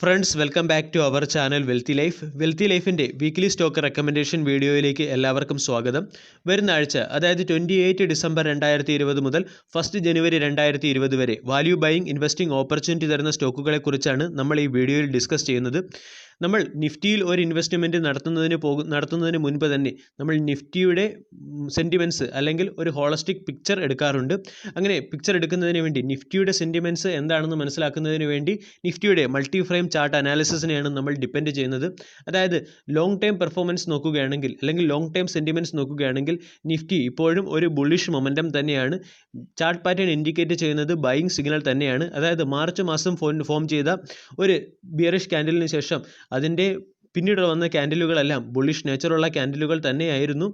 Friends welcome back to our channel wealthy ലൈഫിൻ്റെ weekly stock recommendation വീഡിയോയിലേക്ക് എല്ലാവർക്കും സ്വാഗതം. വരുന്ന ആഴ്ച അതായത് 28 ഡിസംബർ 2020 മുതൽ 1 ജനുവരി 2020 വരെ വാല്യൂ ബൈയിങ് ഇൻവെസ്റ്റിംഗ് ഓപ്പർച്യൂണിറ്റി തരുന്ന സ്റ്റോക്കുകളെക്കുറിച്ചാണ് നമ്മൾ ഈ വീഡിയോയിൽ ഡിസ്കസ് ചെയ്യുന്നത്. നമ്മൾ നിഫ്റ്റിയിൽ ഒരു ഇൻവെസ്റ്റ്മെൻറ്റ് നടത്തുന്നതിന് മുൻപ് തന്നെ നമ്മൾ നിഫ്റ്റിയുടെ സെൻറ്റിമെൻറ്റ്സ് അല്ലെങ്കിൽ ഒരു ഹോളിസ്റ്റിക് പിക്ചർ എടുക്കാറുണ്ട്. അങ്ങനെ പിക്ചർ എടുക്കുന്നതിന് വേണ്ടി നിഫ്റ്റിയുടെ സെൻറ്റിമെൻറ്റ്സ് എന്താണെന്ന് മനസ്സിലാക്കുന്നതിന് വേണ്ടി നിഫ്റ്റിയുടെ മൾട്ടി ഫ്രെയിം ചാർട്ട് അനാലിസിസിനെയാണ് നമ്മൾ ഡിപ്പെൻഡ് ചെയ്യുന്നത്. അതായത് ലോങ് ടൈം പെർഫോമൻസ് നോക്കുകയാണെങ്കിൽ അല്ലെങ്കിൽ ലോങ് ടൈം സെൻറ്റിമെൻറ്റ്സ് നോക്കുകയാണെങ്കിൽ നിഫ്റ്റി ഇപ്പോഴും ഒരു ബുള്ളിഷ് മൊമെൻറ്റം തന്നെയാണ്. ചാർട്ട് പാറ്റേൺ ഇൻഡിക്കേറ്റ് ചെയ്യുന്നത് ബൈയിങ് സിഗ്നൽ തന്നെയാണ്. അതായത് മാർച്ച് മാസം ഫോം ചെയ്ത ഒരു ബിയറിഷ് ക്യാൻഡലിന് ശേഷം അതിൻ്റെ പിന്നീട് വന്ന ക്യാൻഡിലുകളെല്ലാം ബുള്ളിഷ് നേച്ചറുള്ള ക്യാൻഡിലുകൾ തന്നെയായിരുന്നു.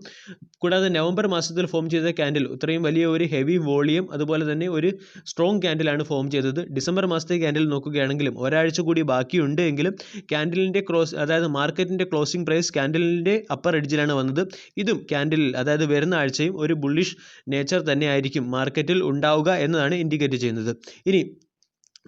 കൂടാതെ നവംബർ മാസത്തിൽ ഫോം ചെയ്ത ക്യാൻഡിൽ ഇത്രയും വലിയ ഒരു ഹെവി വോളിയം അതുപോലെ തന്നെ ഒരു സ്ട്രോങ് ക്യാൻഡിലാണ് ഫോം ചെയ്തത്. ഡിസംബർ മാസത്തെ ക്യാൻഡിൽ നോക്കുകയാണെങ്കിലും ഒരാഴ്ച കൂടി ബാക്കിയുണ്ട് എങ്കിലും ക്യാൻഡിലിൻ്റെ അതായത് മാർക്കറ്റിൻ്റെ ക്ലോസിംഗ് പ്രൈസ് ക്യാൻഡിലിൻ്റെ അപ്പർ എഡ്ജിലാണ് വന്നത്. ഇതും ക്യാൻഡിലിൽ അതായത് വരുന്ന ആഴ്ചയും ഒരു ബുള്ളിഷ് നേച്ചർ തന്നെയായിരിക്കും മാർക്കറ്റിൽ ഉണ്ടാവുക എന്നതാണ് ഇൻഡിക്കേറ്റ് ചെയ്യുന്നത്. ഇനി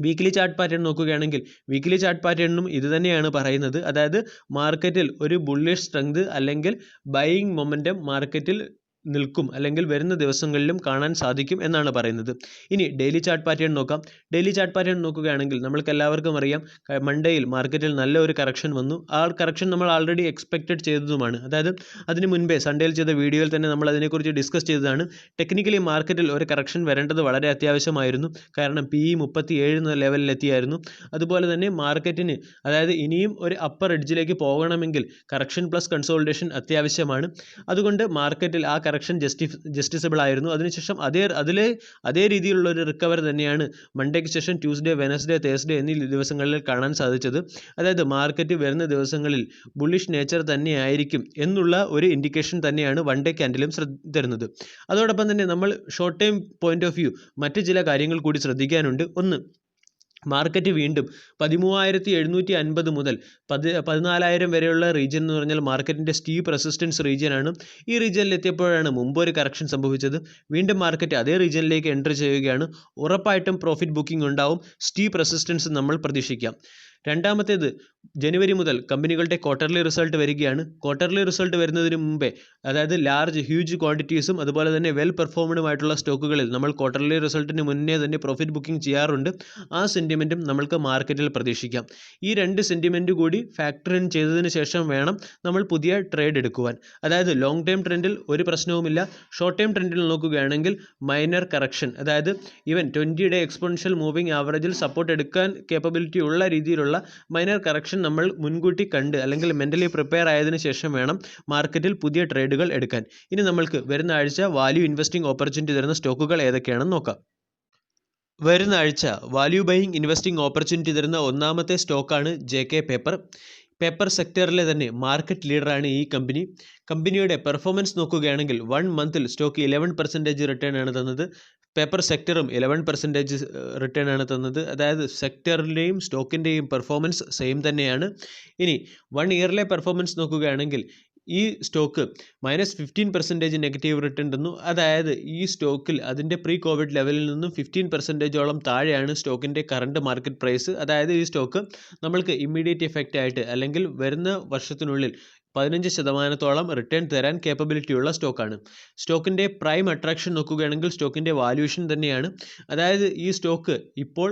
വീക്ക്ലി ചാർട്ട് പാറ്റേൺ നോക്കുകയാണെങ്കിൽ വീക്ക്ലി ചാർട്ട് പാറ്റേണിനും ഇത് തന്നെയാണ് പറയുന്നത്. അതായത് മാർക്കറ്റിൽ ഒരു ബുള്ളിഷ് സ്ട്രെങ്ത് അല്ലെങ്കിൽ ബൈയിങ് മൊമെൻറ്റം മാർക്കറ്റിൽ നിൽക്കും അല്ലെങ്കിൽ വരുന്ന ദിവസങ്ങളിലും കാണാൻ സാധിക്കും എന്നാണ് പറയുന്നത്. ഇനി ഡെയിലി ചാർട്ട് പാറ്റേൺ നോക്കാം. ഡെയിലി ചാർട്ട് പാറ്റേൺ നോക്കുകയാണെങ്കിൽ നമ്മൾക്ക് എല്ലാവർക്കും അറിയാം മൺഡേയിൽ മാർക്കറ്റിൽ നല്ല ഒരു കറക്ഷൻ വന്നു. ആ കറക്ഷൻ നമ്മൾ ആൾറെഡി എക്സ്പെക്റ്റഡ് ചെയ്തതുമാണ്. അതായത് അതിന് മുൻപേ സൺഡേയിൽ ചെയ്ത വീഡിയോയിൽ തന്നെ നമ്മൾ അതിനെക്കുറിച്ച് ഡിസ്കസ് ചെയ്തതാണ്. ടെക്നിക്കലി മാർക്കറ്റിൽ ഒരു കറക്ഷൻ വരേണ്ടത് വളരെ അത്യാവശ്യമായിരുന്നു. കാരണം PE 37 എന്ന ലെവലിലെത്തിയായിരുന്നു. അതുപോലെ തന്നെ മാർക്കറ്റിന് അതായത് ഇനിയും ഒരു അപ്പർ എഡ്ജിലേക്ക് പോകണമെങ്കിൽ കറക്ഷൻ പ്ലസ് കൺസോളിഡേഷൻ അത്യാവശ്യമാണ്. അതുകൊണ്ട് മാർക്കറ്റിൽ ആ കറക്ഷൻ ജസ്റ്റിസബിൾ ആയിരുന്നു. അതിനുശേഷം അതേ രീതിയിലുള്ള ഒരു റിക്കവർ തന്നെയാണ് മൺഡേക്ക് ശേഷം ട്യൂസ്ഡേ, വെനസ്ഡേ, തേഴ്സ്ഡേ എന്നീ ദിവസങ്ങളിൽ കാണാൻ സാധിച്ചത്. അതായത് മാർക്കറ്റ് വരുന്ന ദിവസങ്ങളിൽ ബുള്ളിഷ് നേച്ചർ തന്നെയായിരിക്കും എന്നുള്ള ഒരു ഇൻഡിക്കേഷൻ തന്നെയാണ് വൺ ഡേ ക്യാൻഡിലും തരുന്നത്. അതോടൊപ്പം തന്നെ നമ്മൾ short time point of view മറ്റ് ചില കാര്യങ്ങൾ കൂടി ശ്രദ്ധിക്കാനുണ്ട്. ഒന്ന്, മാർക്കറ്റ് വീണ്ടും 13,750 മുതൽ 14,000 വരെയുള്ള റീജിയൻ എന്ന് പറഞ്ഞാൽ മാർക്കറ്റിൻ്റെ സ്റ്റീപ്പ് റെസിസ്റ്റൻസ് റീജിയനാണ്. ഈ റീജിയനിൽ എത്തിയപ്പോഴാണ് മുമ്പ് ഒരു കറക്ഷൻ സംഭവിച്ചത്. വീണ്ടും മാർക്കറ്റ് അതേ റീജിയനിലേക്ക് എൻ്റർ ചെയ്യുകയാണ്. ഉറപ്പായിട്ടും പ്രോഫിറ്റ് ബുക്കിംഗ് ഉണ്ടാവും. സ്റ്റീപ്പ് റെസിസ്റ്റൻസ് നമ്മൾ പ്രതീക്ഷിക്കാം. രണ്ടാമത്തേത്, ജനുവരി മുതൽ കമ്പനികളുടെ ക്വാർട്ടർലി റിസൾട്ട് വരികയാണ്. ക്വാർട്ടർലി റിസൾട്ട് വരുന്നതിന് മുമ്പേ അതായത് ഹ്യൂജ് ക്വാണ്ടിറ്റീസും അതുപോലെ തന്നെ വെൽ പെർഫോമഡുമായിട്ടുള്ള സ്റ്റോക്കുകളിൽ നമ്മൾ ക്വാർട്ടർലി റിസൾട്ടിന് മുന്നേ തന്നെ പ്രോഫിറ്റ് ബുക്കിംഗ് ചെയ്യാറുണ്ട്. ആ സെൻറ്റിമെൻറ്റും നമ്മൾക്ക് മാർക്കറ്റിൽ പ്രതീക്ഷിക്കാം. ഈ രണ്ട് സെൻറ്റിമെൻറ്റ് കൂടി ഫാക്ടർ ഇൻ ചെയ്തതിന് ശേഷം വേണം നമ്മൾ പുതിയ ട്രേഡ് എടുക്കുവാൻ. അതായത് ലോങ് ടൈം ട്രെൻഡിൽ ഒരു പ്രശ്നവുമില്ല. ഷോർട്ട് ടൈം ട്രെൻഡിൽ നോക്കുകയാണെങ്കിൽ മൈനർ കറക്ഷൻ അതായത് ഈവൻ 20-ഡേ എക്സ്പോണൻഷ്യൽ മൂവിംഗ് ആവറേജിൽ സപ്പോർട്ട് എടുക്കാൻ കേപ്പബിലിറ്റി ഉള്ള രീതിയിലുള്ള മൈനർ കറക്ഷൻ നമ്മൾ മുൻകൂട്ടി കണ്ട് അല്ലെങ്കിൽ മെൻ്റലി പ്രിപ്പയർ ആയതിനു ശേഷം വേണം മാർക്കറ്റിൽ പുതിയ ട്രേഡുകൾ എടുക്കാൻ. ഇനി നമ്മൾക്ക് വരുന്ന ആഴ്ച വാല്യൂ ഇൻവെസ്റ്റിംഗ് ഓപ്പർച്യൂണിറ്റി തരുന്ന സ്റ്റോക്കുകൾ ഏതൊക്കെയാണെന്ന് നോക്കാം. വരുന്ന ആഴ്ച വാല്യൂ ബൈയിങ് ഇൻവെസ്റ്റിംഗ് ഓപ്പർച്യൂണിറ്റി തരുന്ന ഒന്നാമത്തെ സ്റ്റോക്കാണ് JK പേപ്പർ സെക്ടറിലെ തന്നെ മാർക്കറ്റ് ലീഡറാണ് ഈ കമ്പനിയുടെ പെർഫോമൻസ് നോക്കുകയാണെങ്കിൽ 1 മന്തിൽ സ്റ്റോക്ക് 11% റിട്ടേൺ ആണ് തന്നത്. പേപ്പർ സെക്ടറും 11% റിട്ടേൺ ആണ് തന്നത്. അതായത് സെക്ടറിൻ്റെയും സ്റ്റോക്കിൻ്റെയും പെർഫോമൻസ് സെയിം തന്നെയാണ്. ഇനി 1 ഇയറിലെ പെർഫോമൻസ് നോക്കുകയാണെങ്കിൽ ഈ സ്റ്റോക്ക് -15% നെഗറ്റീവ് റിട്ടേൺ തന്നു. അതായത് ഈ സ്റ്റോക്കിൽ അതിൻ്റെ പ്രീ കോവിഡ് ലെവലിൽ നിന്നും 15%ഓളം താഴെയാണ് സ്റ്റോക്കിൻ്റെ കറണ്ട് മാർക്കറ്റ് പ്രൈസ്. അതായത് ഈ സ്റ്റോക്ക് നമ്മൾക്ക് ഇമ്മീഡിയറ്റ് എഫക്റ്റ് ആയിട്ട് അല്ലെങ്കിൽ വരുന്ന വർഷത്തിനുള്ളിൽ 15%ഓളം റിട്ടേൺ തരാൻ കേപ്പബിലിറ്റി ഉള്ള സ്റ്റോക്കാണ്. സ്റ്റോക്കിൻ്റെ പ്രൈം അട്രാക്ഷൻ നോക്കുകയാണെങ്കിൽ സ്റ്റോക്കിൻ്റെ വാല്യൂഷൻ തന്നെയാണ്. അതായത് ഈ സ്റ്റോക്ക് ഇപ്പോൾ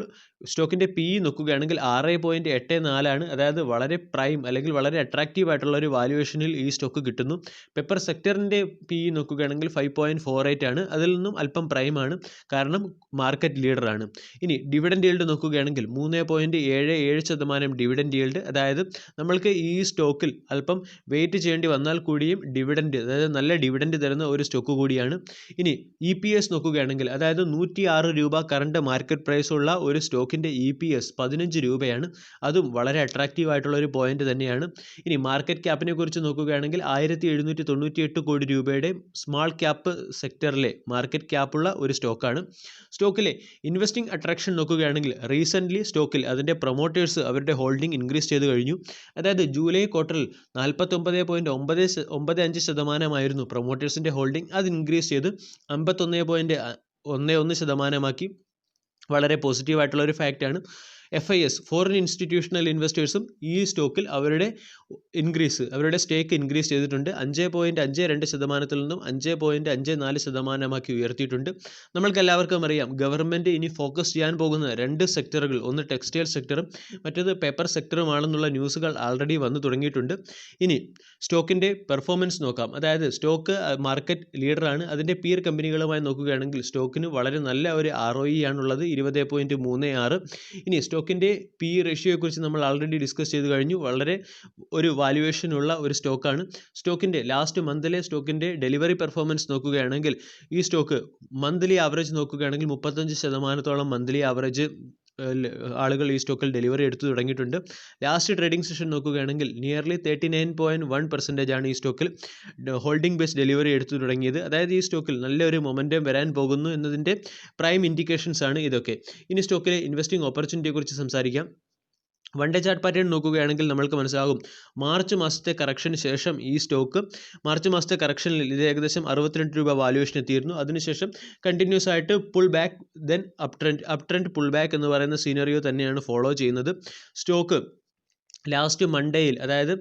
സ്റ്റോക്കിൻ്റെ PE നോക്കുകയാണെങ്കിൽ 6.84 ആണ്. അതായത് വളരെ പ്രൈം അല്ലെങ്കിൽ വളരെ അട്രാക്റ്റീവ് ആയിട്ടുള്ള ഒരു വാല്യൂവേഷനിൽ ഈ സ്റ്റോക്ക് കിട്ടുന്നു. പേപ്പർ സെക്ടറിൻ്റെ PE നോക്കുകയാണെങ്കിൽ 5.48 ആണ്. അതിൽ നിന്നും അല്പം പ്രൈമാണ്, കാരണം മാർക്കറ്റ് ലീഡറാണ്. ഇനി ഡിവിഡൻഡ് ഈൽഡ് നോക്കുകയാണെങ്കിൽ 3.77% ഡിവിഡൻഡ് ഈൽഡ്. അതായത് നമ്മൾക്ക് ഈ സ്റ്റോക്കിൽ അല്പം വെയിറ്റ് ചെയ്യേണ്ടി വന്നാൽ കൂടിയും ഡിവിഡൻഡ് അതായത് നല്ല ഡിവിഡൻഡ് തരുന്ന ഒരു സ്റ്റോക്ക് കൂടിയാണ്. ഇനി EPS നോക്കുകയാണെങ്കിൽ അതായത് 106 രൂപ കറണ്ട് മാർക്കറ്റ് പ്രൈസ് ഉള്ള ഒരു സ്റ്റോക്കിൻ്റെ EPS 15 രൂപയാണ്. അതും വളരെ അട്രാക്റ്റീവ് ആയിട്ടുള്ള ഒരു പോയിന്റ് തന്നെയാണ്. ഇനി മാർക്കറ്റ് ക്യാപ്പിനെ കുറിച്ച് നോക്കുകയാണെങ്കിൽ 1798 കോടി രൂപയുടെ സ്മാൾ ക്യാപ്പ് സെക്ടറിലെ മാർക്കറ്റ് ക്യാപ്പുള്ള ഒരു സ്റ്റോക്കാണ്. സ്റ്റോക്കിലെ ഇൻവെസ്റ്റിംഗ് അട്രാക്ഷൻ നോക്കുകയാണെങ്കിൽ റീസെൻ്റ്ലി സ്റ്റോക്കിൽ അതിൻ്റെ പ്രൊമോട്ടേഴ്സ് അവരുടെ ഹോൾഡിംഗ് ഇൻക്രീസ് ചെയ്ത് കഴിഞ്ഞു. അതായത് ജൂലൈ ക്വാർട്ടറിൽ 49.95% പ്രൊമോട്ടേഴ്സിൻ്റെ ഹോൾഡിംഗ്. അത് ഇൻക്രീസ് ചെയ്ത് 51.11% വളരെ പോസിറ്റീവായിട്ടുള്ള ഒരു ഫാക്റ്റാണ്. FIS ഫോറിൻ ഇൻസ്റ്റിറ്റ്യൂഷണൽ ഇൻവെസ്റ്റേഴ്സും ഈ സ്റ്റോക്കിൽ അവരുടെ സ്റ്റേക്ക് ഇൻക്രീസ് ചെയ്തിട്ടുണ്ട്. 5.52% നിന്നും 5.54% ഉയർത്തിയിട്ടുണ്ട്. നമ്മൾക്ക് എല്ലാവർക്കും അറിയാം ഗവൺമെൻറ് ഇനി ഫോക്കസ് ചെയ്യാൻ പോകുന്ന 2 സെക്ടറുകൾ, ഒന്ന് ടെക്സ്റ്റൈൽ സെക്ടറും മറ്റേത് പേപ്പർ സെക്ടറുമാണെന്നുള്ള ന്യൂസുകൾ ആൾറെഡി വന്നു തുടങ്ങിയിട്ടുണ്ട്. ഇനി സ്റ്റോക്കിൻ്റെ പെർഫോമൻസ് നോക്കാം. അതായത് സ്റ്റോക്ക് മാർക്കറ്റ് ലീഡറാണ്. അതിൻ്റെ പിയർ കമ്പനികളുമായി നോക്കുകയാണെങ്കിൽ സ്റ്റോക്കിന് വളരെ നല്ല ഒരു ROE ആണുള്ളത്, 20.36. ഇനി സ്റ്റോക്കിൻ്റെ PE റേഷ്യോയെക്കുറിച്ച് നമ്മൾ ആൾറെഡി ഡിസ്കസ് ചെയ്ത് കഴിഞ്ഞു. വളരെ ഒരു വാല്യുവേഷനുള്ള ഒരു സ്റ്റോക്കാണ്. സ്റ്റോക്കിൻ്റെ ലാസ്റ്റ് മന്തിലെ സ്റ്റോക്കിൻ്റെ ഡെലിവറി പെർഫോമൻസ് നോക്കുകയാണെങ്കിൽ ഈ സ്റ്റോക്ക് മന്ത്ലി ആവറേജ് നോക്കുകയാണെങ്കിൽ 35% മന്ത്ലി ആവറേജ് ആളുകൾ ഈ സ്റ്റോക്കിൽ ഡെലിവറി എടുത്തു തുടങ്ങിയിട്ടുണ്ട്. ലാസ്റ്റ് ട്രേഡിംഗ് സെഷൻ നോക്കുകയാണെങ്കിൽ നിയർലി 39.1% ആണ് ഈ സ്റ്റോക്കിൽ ഹോൾഡിംഗ് ബേസ് ഡെലിവറി എടുത്തു തുടങ്ങിയത്. അതായത് ഈ സ്റ്റോക്കിൽ നല്ലൊരു മൊമെൻറ്റം വരാൻ പോകുന്നു എന്നതിൻ്റെ പ്രൈം ഇൻഡിക്കേഷൻസ് ആണ് ഇതൊക്കെ. ഇനി സ്റ്റോക്കിലെ ഇൻവെസ്റ്റിംഗ് ഓപ്പർച്യൂണിറ്റിയെക്കുറിച്ച് സംസാരിക്കാം. വൺ ഡേ ചാർട്ട് പാറ്റേൺ നോക്കുകയാണെങ്കിൽ നമ്മൾക്ക് മനസ്സിലാകും മാർച്ച് മാസത്തെ കറക്ഷന് ശേഷം ഈ സ്റ്റോക്ക് മാർച്ച് മാസത്തെ കറക്ഷനിൽ ഇത് ഏകദേശം 62 രൂപ വാല്യുവേഷൻ എത്തിയിരുന്നു. അതിനുശേഷം കണ്ടിന്യൂസ് ആയിട്ട് pull back then up trend pull back എന്ന് പറയുന്ന സീനറിയോ തന്നെയാണ് ഫോളോ ചെയ്യുന്നത്. സ്റ്റോക്ക് ലാസ്റ്റ് മൺഡേയിൽ അതായത്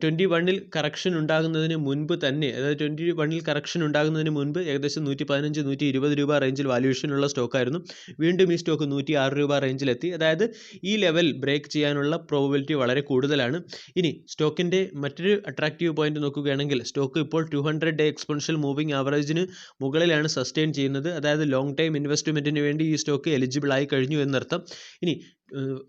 21-ൽ കറക്ഷൻ ഉണ്ടാകുന്നതിന് മുൻപ് തന്നെ, അതായത് 21-ൽ കറക്ഷൻ ഉണ്ടാകുന്നതിന് മുൻപ് ഏകദേശം 115-120 രൂപ റേഞ്ചിൽ വാല്യുവേഷനുള്ള സ്റ്റോക്കായിരുന്നു. വീണ്ടും ഈ സ്റ്റോക്ക് 106 രൂപ റേഞ്ചിലെത്തി. അതായത് ഈ ലെവൽ ബ്രേക്ക് ചെയ്യാനുള്ള പ്രോബബിലിറ്റി വളരെ കൂടുതലാണ്. ഇനി സ്റ്റോക്കിൻ്റെ മറ്റൊരു അട്രാക്റ്റീവ് പോയിന്റ് നോക്കുകയാണെങ്കിൽ സ്റ്റോക്ക് ഇപ്പോൾ 200-ഡേ എക്സ്പോണൻഷ്യൽ മൂവിംഗ് ആവറേജിന് മുകളിലാണ് സസ്റ്റെയിൻ ചെയ്യുന്നത്. അതായത് ലോങ് ടൈം ഇൻവെസ്റ്റ്മെൻറ്റിന് വേണ്ടി ഈ സ്റ്റോക്ക് എലിജിബിൾ ആയി കഴിഞ്ഞു എന്നർത്ഥം. ഇനി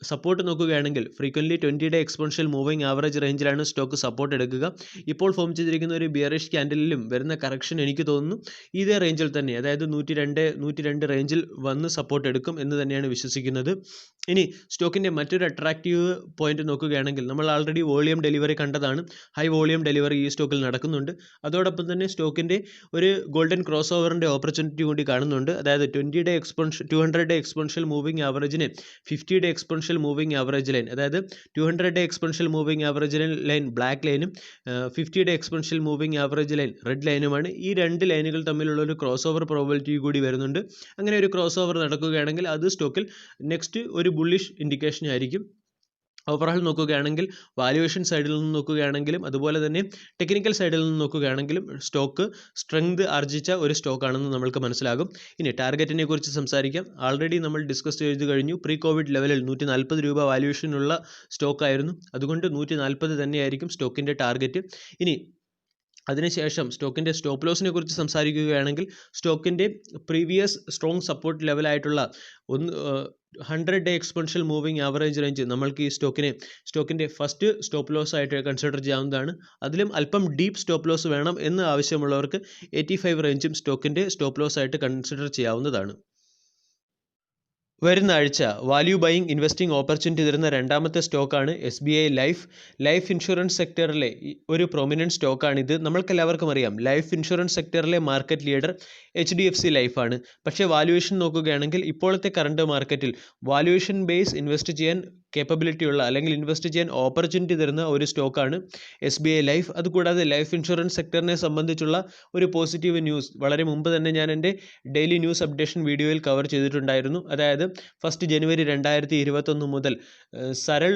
സപ്പോർട്ട് നോക്കുകയാണെങ്കിൽ ഫ്രീക്വൻ്റ്ലി 20-ഡേ എക്സ്പോണൻഷ്യൽ മൂവിംഗ് ആവറേജ് റേഞ്ചിലാണ് സ്റ്റോക്ക് സപ്പോർട്ട് എടുക്കുക. ഇപ്പോൾ ഫോം ചെയ്തിരിക്കുന്ന ഒരു ബിയറിഷ് ക്യാൻഡലിലും വരുന്ന കറക്ഷൻ എനിക്ക് തോന്നുന്നു ഇതേ റേഞ്ചിൽ തന്നെ, അതായത് 102 റേഞ്ചിൽ വന്ന് സപ്പോർട്ട് എടുക്കും എന്ന് തന്നെയാണ് വിശ്വസിക്കുന്നത്. ഇനി സ്റ്റോക്കിൻ്റെ മറ്റൊരു അട്രാക്റ്റീവ് പോയിന്റ് നോക്കുകയാണെങ്കിൽ നമ്മൾ ആൾറെഡി വോളിയം ഡെലിവറി കണ്ടതാണ്. ഹൈ വോളിയം ഡെലിവറി ഈ സ്റ്റോക്കിൽ നടക്കുന്നുണ്ട്. അതോടൊപ്പം തന്നെ സ്റ്റോക്കിൻ്റെ ഒരു ഗോൾഡൻ ക്രോസ് ഓവറിൻ്റെ ഓപ്പർച്യൂണിറ്റി കൂടി കാണുന്നുണ്ട്. അതായത് 200-ഡേ എക്സ്പോണൻഷ്യൽ മൂവിംഗ് ആവറേജിനെ fifty day exponential moving average line, അതായത് 200-ഡേ exponential moving average line black ലൈനും fifty day exponential moving average line red ലൈനുമാണ്. ഈ 2 ലൈനുകൾ തമ്മിലുള്ള ഒരു ക്രോസ് ഓവർ പ്രോബബിലിറ്റി കൂടി വരുന്നുണ്ട്. അങ്ങനെ ഒരു ക്രോസ് ഓവർ നടക്കുകയാണെങ്കിൽ അത് സ്റ്റോക്കിൽ നെക്സ്റ്റ് ഒരു ബുള്ളിഷ് ഇൻഡിക്കേഷൻ ആയിരിക്കും. ഓവറോൾ നോക്കുകയാണെങ്കിൽ വാല്യുവേഷൻ സൈഡിൽ നിന്ന് നോക്കുകയാണെങ്കിലും അതുപോലെ തന്നെ ടെക്നിക്കൽ സൈഡിൽ നിന്ന് നോക്കുകയാണെങ്കിലും സ്റ്റോക്ക് സ്ട്രെങ്ത് ആർജിച്ച ഒരു സ്റ്റോക്കാണെന്ന് നമ്മൾക്ക് മനസ്സിലാകും. ഇനി ടാർഗറ്റിനെ കുറിച്ച് സംസാരിക്കാം. ആൾറെഡി നമ്മൾ ഡിസ്കസ് ചെയ്ത് കഴിഞ്ഞു. പ്രീ കോവിഡ് ലെവലിൽ 140 രൂപ വാല്യുവേഷനുള്ള സ്റ്റോക്കായിരുന്നു. അതുകൊണ്ട് 140 തന്നെയായിരിക്കും സ്റ്റോക്കിൻ്റെ ടാർഗറ്റ്. ഇനി അതിനുശേഷം സ്റ്റോക്കിൻ്റെ സ്റ്റോപ്പ് ലോസിനെ കുറിച്ച് സംസാരിക്കുകയാണെങ്കിൽ സ്റ്റോക്കിൻ്റെ പ്രീവിയസ് സ്ട്രോങ് സപ്പോർട്ട് ലെവലായിട്ടുള്ള 100-ഡേ എക്സ്പോണൻഷ്യൽ മൂവിംഗ് ആവറേജ് റേഞ്ച് നമ്മൾക്ക് ഈ സ്റ്റോക്കിൻ്റെ ഫസ്റ്റ് സ്റ്റോപ്പ് ലോസ് ആയിട്ട് കൺസിഡർ ചെയ്യാവുന്നതാണ്. അതിലും അല്പം ഡീപ്പ് സ്റ്റോപ്പ് ലോസ് വേണം എന്ന് ആവശ്യമുള്ളവർക്ക് 85 റേഞ്ചും സ്റ്റോക്കിൻ്റെ സ്റ്റോപ്പ് ലോസ് ആയിട്ട് കൺസിഡർ ചെയ്യാവുന്നതാണ്. വരുന്ന ആഴ്ച വാല്യൂ ബൈയിങ് ഇൻവെസ്റ്റിംഗ് ഓപ്പർച്യൂണിറ്റി തരുന്ന രണ്ടാമത്തെ സ്റ്റോക്കാണ് SBI ലൈഫ് ഇൻഷുറൻസ് സെക്ടറിലെ ഒരു പ്രൊമിനൻറ്റ് സ്റ്റോക്കാണിത്. നമ്മൾക്കെല്ലാവർക്കും അറിയാം ലൈഫ് ഇൻഷുറൻസ് സെക്ടറിലെ മാർക്കറ്റ് ലീഡർ HDFC ലൈഫാണ്. പക്ഷേ വാല്യുവേഷൻ നോക്കുകയാണെങ്കിൽ ഇപ്പോഴത്തെ കറണ്ട് മാർക്കറ്റിൽ വാല്യുവേഷൻ ബേസ് ഇൻവെസ്റ്റ് ചെയ്യാൻ കേപ്പബിലിറ്റി ഉള്ള അല്ലെങ്കിൽ ഇൻവെസ്റ്റ് ചെയ്യാൻ ഓപ്പർച്യൂണിറ്റി തരുന്ന ഒരു സ്റ്റോക്കാണ് SBI ലൈഫ്. അതുകൂടാതെ ലൈഫ് ഇൻഷുറൻസ് സെക്ടറിനെ സംബന്ധിച്ചുള്ള ഒരു പോസിറ്റീവ് ന്യൂസ് വളരെ മുമ്പ് തന്നെ ഞാൻ എൻ്റെ ഡെയിലി ന്യൂസ് അപ്ഡേഷൻ വീഡിയോയിൽ കവർ ചെയ്തിട്ടുണ്ടായിരുന്നു. അതായത് 1 ജനുവരി 2021 മുതൽ സരൾ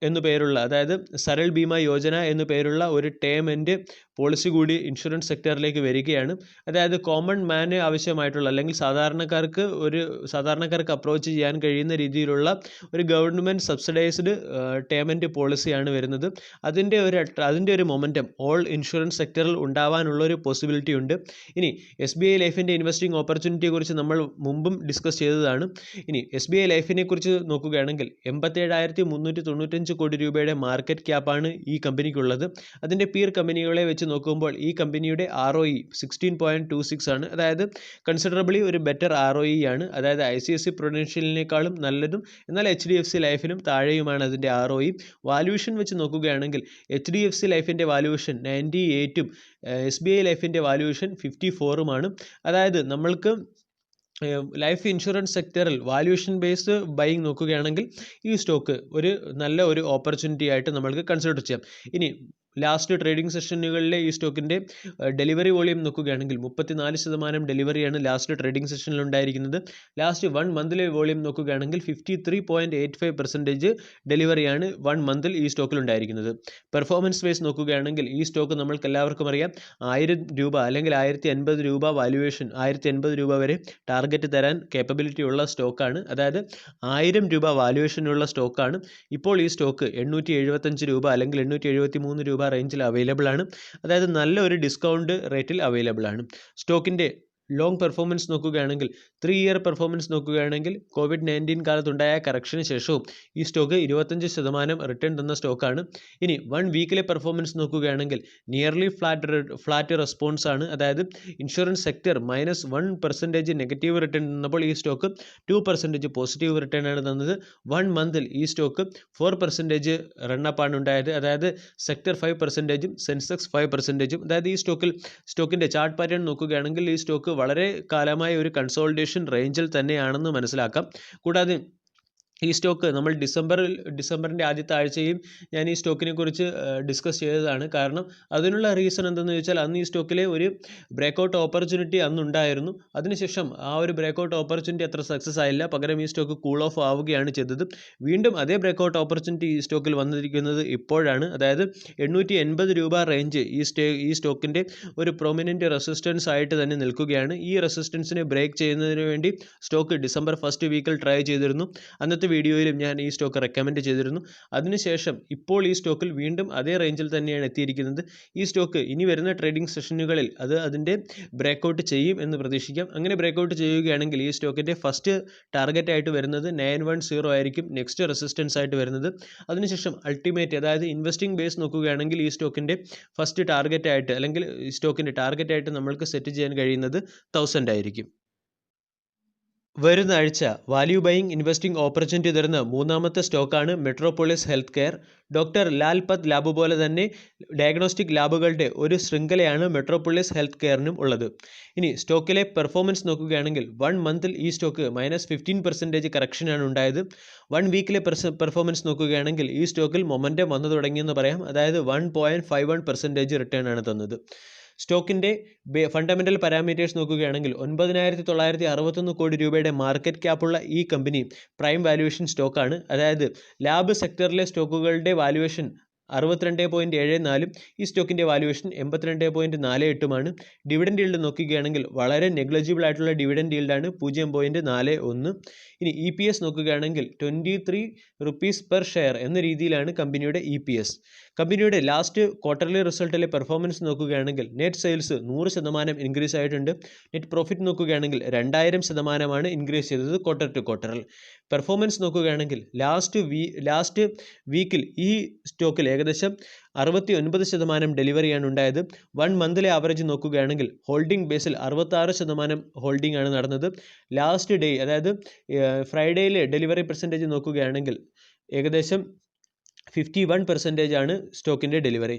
എന്നു പേരുള്ള, അതായത് സരൾ ബീമ യോജന എന്നു പേരുള്ള ഒരു ടേം ആൻഡ് പോളിസി കൂടി ഇൻഷുറൻസ് സെക്ടറിലേക്ക് വരികയാണ്. അതായത് കോമൺ മാന് ആവശ്യമായിട്ടുള്ള അല്ലെങ്കിൽ സാധാരണക്കാർക്ക് അപ്രോച്ച് ചെയ്യാൻ കഴിയുന്ന രീതിയിലുള്ള ഒരു ഗവൺമെൻറ് സബ്സിഡൈസ്ഡ് ടേം ആൻഡ് പോളിസിയാണ് വരുന്നത്. അതിൻ്റെ ഒരു മൊമെൻറ്റം ഓൾ ഇൻഷുറൻസ് സെക്ടറിൽ ഉണ്ടാവാനുള്ള ഒരു പോസിബിലിറ്റി ഉണ്ട്. ഇനി SBI ലൈഫിൻ്റെ ഇൻവെസ്റ്റിംഗ് ഓപ്പർച്യൂണിറ്റിയെ കുറിച്ച് നമ്മൾ മുമ്പും ഡിസ്കസ് ചെയ്തതാണ്. ഇനി SBI ലൈഫിനെ കുറിച്ച് നോക്കുകയാണെങ്കിൽ 87,395 കോടി രൂപയുടെ മാർക്കറ്റ് ക്യാപ്പാണ് ഈ കമ്പനിക്കുള്ളത്. അതിൻ്റെ പിയർ കമ്പനികളെ വെച്ച് നോക്കുമ്പോൾ ഈ കമ്പനിയുടെ ROE 16.26 ആണ്. അതായത് കൺസിഡറബിളി ഒരു ബെറ്റർ ROE ആണ്. അതായത് ICICI പ്രൊഡൻഷ്യലിനേക്കാളും നല്ലതും എന്നാൽ HDFC ലൈഫിനും താഴെയുമാണ് അതിൻ്റെ ROE. വാല്യുവേഷൻ വെച്ച് നോക്കുകയാണെങ്കിൽ HDFC ലൈഫിൻ്റെ വാല്യുവേഷൻ 98ഉം SBI ലൈഫിൻ്റെ വാല്യുവേഷൻ 54ഉമാണ്. അതായത് നമ്മൾക്ക് ലൈഫ് ഇൻഷുറൻസ് സെക്ടറിൽ വാല്യൂഷൻ ബേസ്ഡ് ബൈയിങ് നോക്കുകയാണെങ്കിൽ ഈ സ്റ്റോക്ക് നല്ല ഒരു ഓപ്പർച്യൂണിറ്റി ആയിട്ട് നമ്മൾക്ക് കൺസിഡർ ചെയ്യാം. ഇനി ലാസ്റ്റ് ട്രേഡിംഗ് സെഷനുകളിലെ ഈ സ്റ്റോക്കിൻ്റെ ഡെലിവറി വോളിയം നോക്കുകയാണെങ്കിൽ 34% ഡെലിവറിയാണ് ലാസ്റ്റ് ട്രേഡിംഗ് സെഷനിൽ ഉണ്ടായിരിക്കുന്നത്. ലാസ്റ്റ് 1 മന്തിലെ വോളിയം നോക്കുകയാണെങ്കിൽ 53.85% ഡെലിവറിയാണ് 1 മന്തിൽ ഈ സ്റ്റോക്കിൽ ഉണ്ടായിരിക്കുന്നത്. പെർഫോമൻസ് വൈസ് നോക്കുകയാണെങ്കിൽ ഈ സ്റ്റോക്ക് നമ്മൾക്ക് എല്ലാവർക്കും അറിയാം 1000 രൂപ അല്ലെങ്കിൽ 1080 രൂപ വാല്യുവേഷൻ 1080 രൂപ വരെ ടാർഗറ്റ് തരാൻ കേപ്പബിലിറ്റി ഉള്ള സ്റ്റോക്കാണ്. അതായത് 1000 രൂപ വാല്യുവേഷനുള്ള സ്റ്റോക്കാണ്. ഇപ്പോൾ ഈ സ്റ്റോക്ക് 875 രൂപ അല്ലെങ്കിൽ 873 രൂപ റേഞ്ചിൽ അവൈലബിൾ ആണ്. അതായത് നല്ല ഒരു ഡിസ്കൗണ്ട് റേറ്റിൽ അവൈലബിൾ ആണ്. സ്റ്റോക്കിൻ്റെ ലോങ് പെർഫോമൻസ് നോക്കുകയാണെങ്കിൽ 3 ഇയർ പെർഫോമൻസ് നോക്കുകയാണെങ്കിൽ COVID-19 കാലത്തുണ്ടായ കറക്ഷന് ശേഷവും ഈ സ്റ്റോക്ക് 25% റിട്ടേൺ തന്ന സ്റ്റോക്കാണ്. ഇനി 1 വീക്കിലെ പെർഫോമൻസ് നോക്കുകയാണെങ്കിൽ നിയർലി ഫ്ലാറ്റ് റെസ്പോൺസ് ആണ്. അതായത് ഇൻഷുറൻസ് സെക്ടർ -1% നെഗറ്റീവ് റിട്ടേൺ തന്നപ്പോൾ ഈ സ്റ്റോക്ക് 2% പോസിറ്റീവ് റിട്ടേൺ ആണ് തന്നത്. 1 മന്തിൽ ഈ സ്റ്റോക്ക് 4% റണ്ണപ്പാണ് ഉണ്ടായത്. അതായത് സെക്ടർ 5%, സെൻസെക്സ് 5%. അതായത് ഈ സ്റ്റോക്കിൻ്റെ ചാർട്ട് പാറ്റേൺ നോക്കുകയാണെങ്കിൽ ഈ സ്റ്റോക്ക് വളരെ കാലമായ ഒരു കൺസോളിഡേഷൻ റേഞ്ചിൽ തന്നെയാണെന്ന് മനസ്സിലാക്കാം. കൂടാതെ ഈ സ്റ്റോക്ക് നമ്മൾ ഡിസംബറിൻ്റെ ആദ്യത്തെ ആഴ്ചയും ഞാൻ ഈ സ്റ്റോക്കിനെ കുറിച്ച് ഡിസ്കസ് ചെയ്തതാണ്. കാരണം അതിനുള്ള റീസൺ എന്തെന്ന് ചോദിച്ചാൽ അന്ന് ഈ സ്റ്റോക്കിലെ ഒരു ബ്രേക്കൗട്ട് ഓപ്പർച്യൂണിറ്റി അന്നുണ്ടായിരുന്നു. അതിനുശേഷം ആ ഒരു ബ്രേക്കൗട്ട് ഓപ്പർച്യൂണിറ്റി അത്ര സക്സസ് ആയില്ല. പകരം ഈ സ്റ്റോക്ക് കൂൾ ഓഫ് ആവുകയാണ് ചെയ്തത്. വീണ്ടും അതേ ബ്രേക്കൗട്ട് ഓപ്പർച്യൂണിറ്റി ഈ സ്റ്റോക്കിൽ വന്നിരിക്കുന്നത് ഇപ്പോഴാണ്. അതായത് 880 രൂപ റേഞ്ച് ഈ സ്റ്റോക്കിൻ്റെ ഒരു പ്രൊമിനൻറ്റ് റെസിസ്റ്റൻസ് ആയിട്ട് തന്നെ നിൽക്കുകയാണ്. ഈ റെസിസ്റ്റൻസിനെ ബ്രേക്ക് ചെയ്യുന്നതിന് വേണ്ടി സ്റ്റോക്ക് ഡിസംബർ ഫസ്റ്റ് വീക്കിൽ ട്രൈ ചെയ്തിരുന്നു. അന്നത്തെ വീഡിയോയിലും ഞാൻ ഈ സ്റ്റോക്ക് റെക്കമെൻഡ് ചെയ്തിരുന്നു. അതിനുശേഷം ഇപ്പോൾ ഈ സ്റ്റോക്കിൽ വീണ്ടും അതേ റേഞ്ചിൽ തന്നെയാണ് എത്തിയിരിക്കുന്നത്. ഈ സ്റ്റോക്ക് ഇനി വരുന്ന ട്രേഡിംഗ് സെഷനുകളിൽ അതിൻ്റെ ബ്രേക്കൗട്ട് ചെയ്യും എന്ന് പ്രതീക്ഷിക്കാം. അങ്ങനെ ബ്രേക്കൗട്ട് ചെയ്യുകയാണെങ്കിൽ ഈ സ്റ്റോക്കിൻ്റെ ഫസ്റ്റ് ടാർഗറ്റ് ആയിട്ട് വരുന്നത് 910 ആയിരിക്കും നെക്സ്റ്റ് റെസിസ്റ്റൻസ് ആയിട്ട് വരുന്നത്. അതിനുശേഷം അൾട്ടിമേറ്റ് അതായത് ഇൻവെസ്റ്റിംഗ് ബേസ് നോക്കുകയാണെങ്കിൽ ഈ സ്റ്റോക്കിൻ്റെ ഫസ്റ്റ് ടാർഗറ്റ് ആയിട്ട് അല്ലെങ്കിൽ ഈ സ്റ്റോക്കിൻ്റെ ടാർഗറ്റ് ആയിട്ട് നമ്മൾക്ക് സെറ്റ് ചെയ്യാൻ കഴിയുന്നത് 1000 ആയിരിക്കും. വരുന്ന ആഴ്ച വാല്യൂ ബൈയിങ് ഇൻവെസ്റ്റിംഗ് ഓപ്പർച്യൂണിറ്റി തരുന്ന മൂന്നാമത്തെ സ്റ്റോക്കാണ് metropolis health care. Doctor Lal പത് ലാബ് പോലെ തന്നെ ഡയഗ്നോസ്റ്റിക് ലാബുകളുടെ ഒരു ശൃംഖലയാണ് മെട്രോപോളിസ് ഹെൽത്ത് കെയറിനും ഉള്ളത്. ഇനി സ്റ്റോക്കിലെ പെർഫോമൻസ് നോക്കുകയാണെങ്കിൽ 1 മന്തിൽ ഈ സ്റ്റോക്ക് -15% കറക്ഷനാണ് ഉണ്ടായത്. 1 വീക്കിലെ പെർഫോമൻസ് നോക്കുകയാണെങ്കിൽ ഈ സ്റ്റോക്കിൽ മൊമെൻറ്റം വന്നു തുടങ്ങിയെന്ന് പറയാം. അതായത് 1.51% റിട്ടേൺ ആണ് തന്നത്. സ്റ്റോക്കിൻ്റെ ഫണ്ടമെൻ്റൽ പാരാമീറ്റേഴ്സ് നോക്കുകയാണെങ്കിൽ 9,961 കോടി രൂപയുടെ മാർക്കറ്റ് ക്യാപ്പുള്ള ഈ കമ്പനി പ്രൈം വാല്യുവേഷൻ സ്റ്റോക്കാണ്. അതായത് ലാബ് സെക്ടറിലെ സ്റ്റോക്കുകളുടെ വാല്യുവേഷൻ 62.74 ഈ സ്റ്റോക്കിൻ്റെ വാല്യുവേഷൻ 82.48 ഡിവിഡൻഡ് ഈൽഡ് നോക്കുകയാണെങ്കിൽ വളരെ നെഗ്ലിജിബിൾ ആയിട്ടുള്ള ഡിവിഡൻഡ് ഈൽഡാണ് 0.41. ഇനി EPS നോക്കുകയാണെങ്കിൽ 23 റുപ്പീസ് പെർ ഷെയർ എന്ന രീതിയിലാണ് കമ്പനിയുടെ EPS. കമ്പനിയുടെ ലാസ്റ്റ് ക്വാർട്ടർലി റിസൾട്ടിലെ പെർഫോമൻസ് നോക്കുകയാണെങ്കിൽ നെറ്റ് സെയിൽസ് 100% ഇൻക്രീസ് ആയിട്ടുണ്ട്. നെറ്റ് പ്രോഫിറ്റ് നോക്കുകയാണെങ്കിൽ 2000% ഇൻക്രീസ് ചെയ്തത് ക്വാർട്ടർ ടു ക്വാർട്ടറിൽ. പെർഫോമൻസ് നോക്കുകയാണെങ്കിൽ ലാസ്റ്റ് വീക്കിൽ ഈ സ്റ്റോക്കിൽ ഏകദേശം 69% ഡെലിവറിയാണ് ഉണ്ടായത്. 1 മന്തിലെ ആവറേജ് നോക്കുകയാണെങ്കിൽ ഹോൾഡിംഗ് ബേസിൽ 66% ഹോൾഡിംഗ് ആണ് നടന്നത്. ലാസ്റ്റ് ഡേ അതായത് ഫ്രൈഡേയിലെ ഡെലിവറി പെർസെൻറ്റേജ് നോക്കുകയാണെങ്കിൽ ഏകദേശം 51% ആണ് സ്റ്റോക്കിൻ്റെ ഡെലിവറി.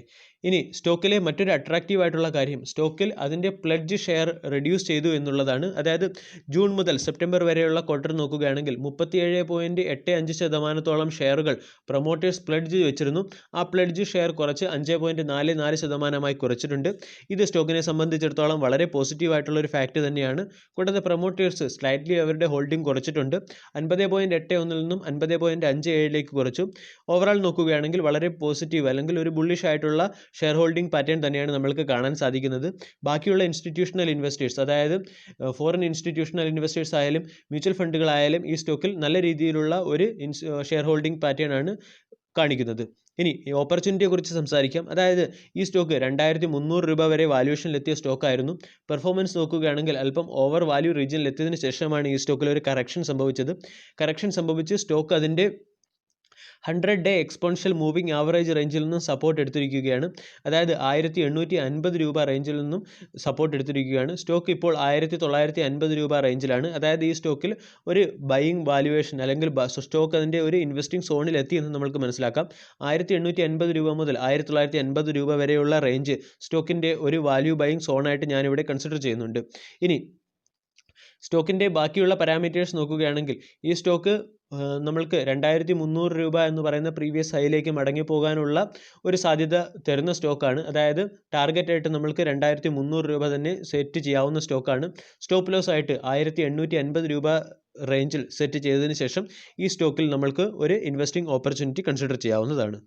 ഇനി സ്റ്റോക്കിലെ മറ്റൊരു അട്രാക്റ്റീവ് ആയിട്ടുള്ള കാര്യം സ്റ്റോക്കിൽ അതിൻ്റെ പ്ലഡ്ജ് ഷെയർ റെഡ്യൂസ് ചെയ്തു എന്നുള്ളതാണ്. അതായത് ജൂൺ മുതൽ സെപ്റ്റംബർ വരെയുള്ള ക്വാർട്ടർ നോക്കുകയാണെങ്കിൽ 37.85% ഷെയറുകൾ പ്രൊമോട്ടേഴ്സ് പ്ലഡ്ജ് വെച്ചിരുന്നു. ആ പ്ലഡ്ജ് ഷെയർ കുറച്ച് 5.44% കുറച്ചിട്ടുണ്ട്. ഇത് സ്റ്റോക്കിനെ സംബന്ധിച്ചിടത്തോളം വളരെ പോസിറ്റീവ് ആയിട്ടുള്ള ഒരു ഫാക്റ്റ് തന്നെയാണ്. കൂടാതെ പ്രൊമോട്ടേഴ്സ് സ്ലൈറ്റ്ലി അവരുടെ ഹോൾഡിംഗ് കുറച്ചിട്ടുണ്ട്. 50.81 നിന്നും 50.57 കുറച്ചു. ഓവറാൾ നോക്കുകയാണെങ്കിൽ വളരെ പോസിറ്റീവ് അല്ലെങ്കിൽ ഒരു ബുള്ളിഷ് ആയിട്ടുള്ള ഷെയർ ഹോൾഡിംഗ് പാറ്റേൺ തന്നെയാണ് നമ്മൾക്ക് കാണാൻ സാധിക്കുന്നത്. ബാക്കിയുള്ള ഇൻസ്റ്റിറ്റ്യൂഷണൽ ഇൻവെസ്റ്റേഴ്സ് അതായത് ഫോറിൻ ഇൻസ്റ്റിറ്റ്യൂഷണൽ ഇൻവെസ്റ്റേഴ്സ് ആയാലും മ്യൂച്വൽ ഫണ്ടുകളായാലും ഈ സ്റ്റോക്കിൽ നല്ല രീതിയിലുള്ള ഒരു ഷെയർ ഹോൾഡിംഗ് പാറ്റേൺ ആണ് കാണിക്കുന്നത്. ഇനി ഈ ഓപ്പർച്യൂണിറ്റിയെ കുറിച്ച് സംസാരിക്കാം. അതായത് ഈ സ്റ്റോക്ക് 2300 രൂപ വരെ വാല്യുവേഷനിലെത്തിയ സ്റ്റോക്കായിരുന്നു. പെർഫോമൻസ് നോക്കുകയാണെങ്കിൽ അല്പം ഓവർ വാല്യൂ റീജിയനിൽ എത്തിയതിനു ശേഷമാണ് ഈ സ്റ്റോക്കിൽ ഒരു കറക്ഷൻ സംഭവിച്ച് സ്റ്റോക്ക് അതിൻ്റെ 100-day എക്സ്പോണൻഷ്യൽ മൂവിംഗ് ആവറേജ് റേഞ്ചിൽ നിന്നും സപ്പോർട്ട് എടുത്തിരിക്കുകയാണ്. അതായത് 1850 രൂപ റേഞ്ചിൽ നിന്നും സപ്പോർട്ട് എടുത്തിരിക്കുകയാണ്. സ്റ്റോക്ക് ഇപ്പോൾ 1950 രൂപ റേഞ്ചിലാണ്. അതായത് ഈ സ്റ്റോക്കിൽ ഒരു ബൈയിങ് വാല്യുവേഷൻ അല്ലെങ്കിൽ സ്റ്റോക്ക് അതിൻ്റെ ഒരു ഇൻവെസ്റ്റിംഗ് സോണിൽ എത്തിയെന്ന് നമുക്ക് മനസ്സിലാക്കാം. 1850 രൂപ മുതൽ 1950 രൂപ വരെയുള്ള റേഞ്ച് സ്റ്റോക്കിൻ്റെ ഒരു വാല്യൂ ബൈയിങ് സോണായിട്ട് ഞാനിവിടെ കൺസിഡർ ചെയ്യുന്നുണ്ട്. ഇനി സ്റ്റോക്കിൻ്റെ ബാക്കിയുള്ള പാരാമീറ്റേഴ്സ് നോക്കുകയാണെങ്കിൽ ഈ സ്റ്റോക്ക് നമ്മൾക്ക് 2300 രൂപ എന്ന് പറയുന്ന പ്രീവിയസ് ഹൈയിലേക്ക് മടങ്ങിപ്പോകാനുള്ള ഒരു സാധ്യത തരുന്ന സ്റ്റോക്കാണ്. അതായത് ടാർഗറ്റായിട്ട് നമ്മൾക്ക് 2300 രൂപ തന്നെ സെറ്റ് ചെയ്യാവുന്ന സ്റ്റോക്കാണ്. സ്റ്റോപ്പ് ലോസ് ആയിട്ട് 1850 രൂപ റേഞ്ചിൽ സെറ്റ് ചെയ്തതിന് ശേഷം ഈ സ്റ്റോക്കിൽ നമ്മൾക്ക് ഒരു ഇൻവെസ്റ്റിംഗ് ഓപ്പർച്യൂണിറ്റി കൺസിഡർ ചെയ്യാവുന്നതാണ്.